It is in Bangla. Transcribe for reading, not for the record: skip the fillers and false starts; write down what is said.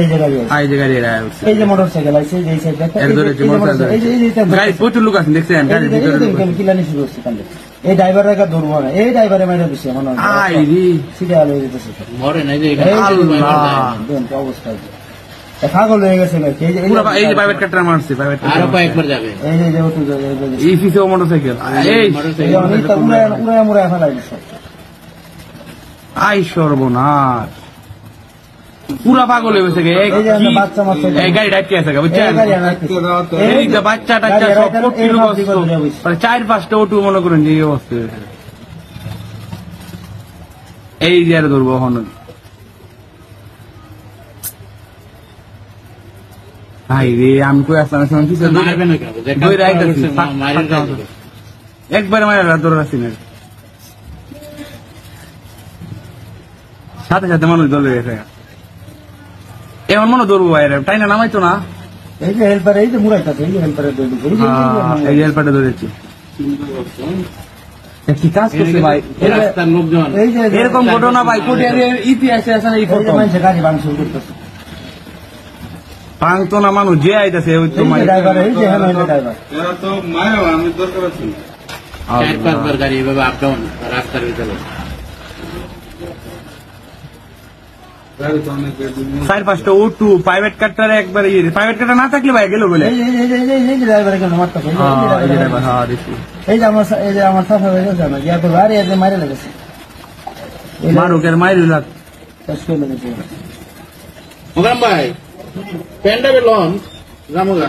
এই যে গাড়ি এই যে গাড়ি এই যে মোটরসাইকেল আছে এই সাইডে গাড়ি প্রচুর লোক আছে দেখছেন গাড়ির ভিতরে কিলানি শুরু হচ্ছে তাহলে এই ড্রাইভারের কাছে ধরবো না এই ড্রাইভারে মাইরা দিছে মনে হয় আই রে সিরিয়া হয়ে যেতেছে মরে নাই যে আল্লাহ অবস্থা পাগল হয়ে গেছে নাকি এই যে প্রাইভেট কাটার মারছে প্রাইভেট কাটার আরো একবার যাবে এই যে ওটু এই ফিসে মোটরসাইকেল এই উড়ায় মুড়ায় ফেলাই দিছে আই সর্বনাশ পুরা পাগল হয়ে গেছে এই গাড়ি ডাইকে আছে বুঝছেন এই যে বাচ্চা টাচ্চা সব কোটির অবস্থা 4-5টা অটো মনে করেন যে এই অবস্থা এই যে আর ধরবো এখন হাই রে আমি কই আসলাম কিছু একবারে মায়ের ধরে আসছি না সাথে সাথে মানুষ দলে গেছে এমন মনে ধরবো বাইরে তাই না নামাইতো না এই যে হেল্পার এই যে মুড়াইতেছে এই যে হেল্পারে এই যে হেল্পারে ধরেছি কি কাজ করছে ভাই এরকম ঘটনা ভাই কোটিয়ার ইতিহাসে আছে না এই ফটো মানুষের গাড়ি ভাঙচুর করতেছে পাংতো না মানুষ যে আইতেছে ওই তো ড্রাইভার এই যে হ্যাঁ ড্রাইভার এরা তো মায়ের আমি দরকার আছে 4-5 বার গাড়ি এভাবে আপ ডাউন রাস্তার ভিতরে 4-5টা অটো প্রাইভেট কাটার একবারে প্রাইভেট কাটার না থাকলে ভাই গেল বলে এই যে ড্রাইভারে কেন মারতেছে এই যে আমার সাফা হয়ে গেছে না গিয়া তো গাড়ি আছে মারে লেগেছে মারুক এর মাইর লাগ শেষ করে লেগেছে মোকাম ভাই প্যান্ডা লন জামুগা